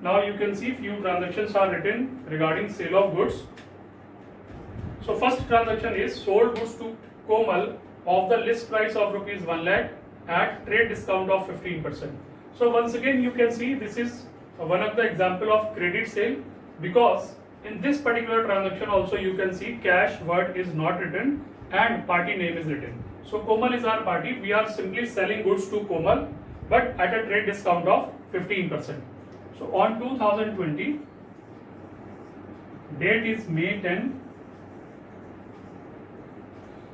Now you can see few transactions are written regarding sale of goods. So first transaction is sold goods to Komal of the list price of rupees 1 lakh at trade discount of 15%. So once again you can see this is one of the example of credit sale, because in this particular transaction also you can see cash word is not written and party name is written. So Komal is our party, we are simply selling goods to Komal but at a trade discount of 15%. So on 2020, date is May 10.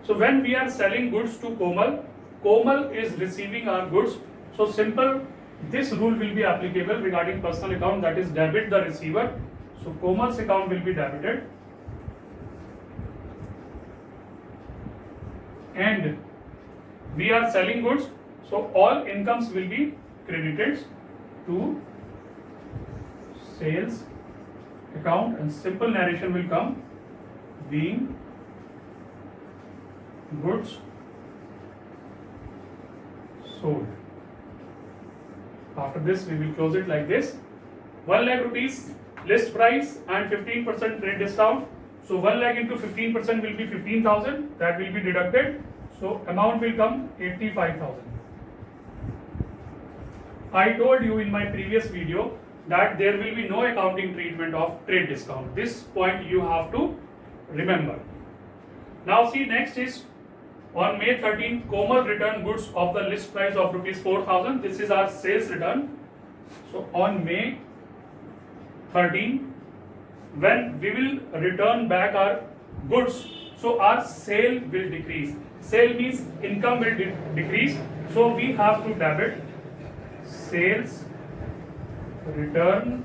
So when we are selling goods to Komal, Komal is receiving our goods. So simple, this rule will be applicable regarding personal account, that is debit the receiver. So Komal's account will be debited and we are selling goods. So all incomes will be credited to sales account and simple narration will come, being goods sold. After this we will close it like this. 1 lakh rupees list price and 15% trade discount. So 1 lakh into 15% will be 15,000, that will be deducted. So amount will come 85,000. I told you in my previous video that there will be no accounting treatment of trade discount. This point you have to remember. Now see, next is on May 13, Komal returned goods of the list price of rupees 4,000. This is our sales return. So on May 13, when we will return back our goods, so our sale will decrease. Sale means income will decrease. So we have to debit sales return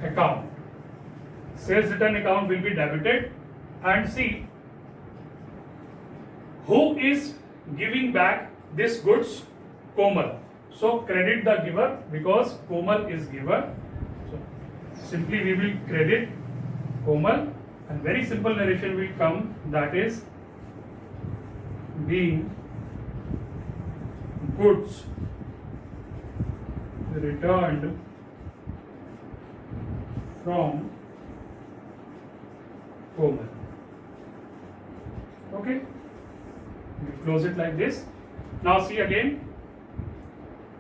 account. Sales return account will be debited, and see who is giving back this goods? Komal. So credit the giver because Komal is giver. So simply we will credit Komal and very simple narration will come, that is being goods returned from Komal. Okay, we close it like this. Now see again,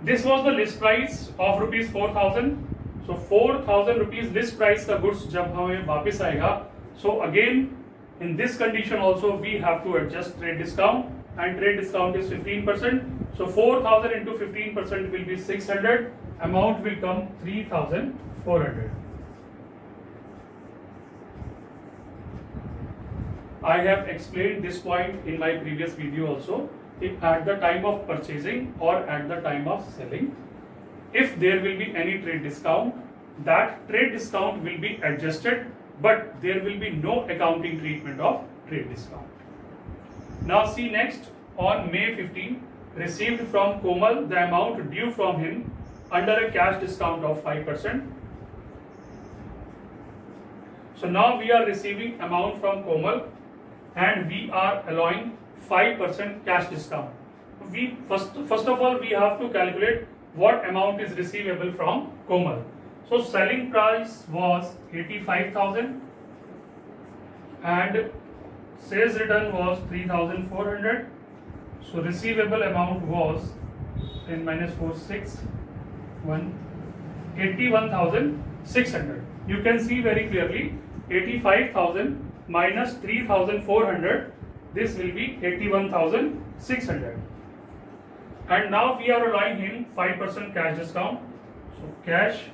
this was the list price of rupees 4,000. So 4,000 rupees list price का goods जब हमें वापस आएगा, so again in this condition also we have to adjust trade discount, and trade discount is 15%. So 4,000 into 15% will be 600. Amount will come 3,400. I have explained this point in my previous video also. If at the time of purchasing or at the time of selling, if there will be any trade discount, that trade discount will be adjusted, but there will be no accounting treatment of trade discount. Now see next, on May 15, received from Komal the amount due from him under a cash discount of 5%. So now we are receiving amount from Komal and we are allowing 5% cash discount. We first of all we have to calculate what amount is receivable from Komal. So selling price was 85,000 and sales return was 3,400. So receivable amount was 10 minus 4 6 1 81,600. You can see very clearly 85,000 minus 3,400, this will be 81,600. And now we are allowing him 5% cash discount. So cash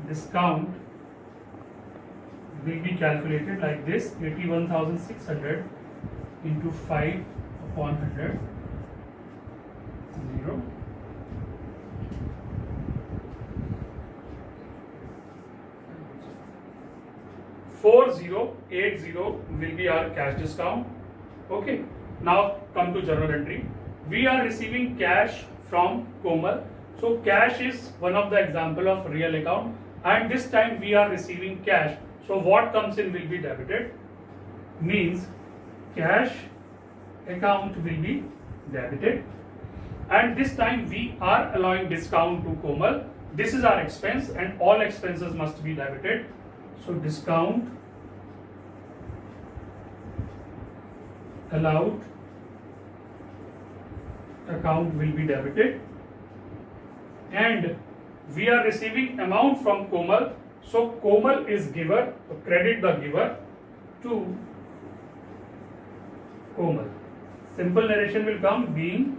discount will be calculated like this: 81,600 into 5 upon 100, 0. $4,080 will be our cash discount. Okay. Now come to journal entry. We are receiving cash from Komal. So cash is one of the example of real account, and this time we are receiving cash. So what comes in will be debited. Means cash account will be debited, and this time we are allowing discount to Komal. this is our expense and all expenses must be debited. So discount allowed account will be debited, and we are receiving amount from Komal. So Komal is giver, so credit the giver to Komal. Simple narration will come being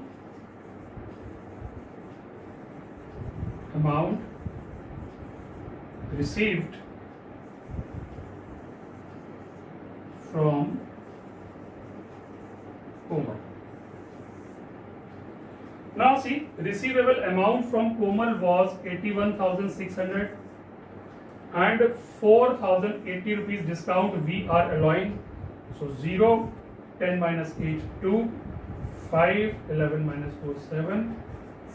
amount received from Komal. Now see, receivable amount from Komal was 81,600 and 4,080 rupees discount we are allowing. So 0, 10 minus 8, 2, 5, 11 minus 4, 7,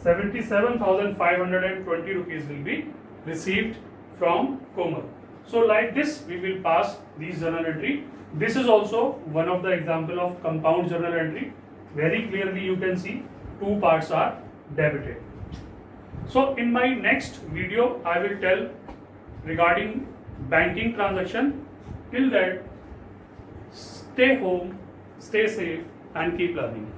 77,520 rupees will be received from Komal. So like this we will pass these journal entry. This is also one of the example of compound journal entry. Very clearly you can see two parts are debited. So in my next video I will tell regarding banking transaction. Till that, stay home, stay safe and keep learning.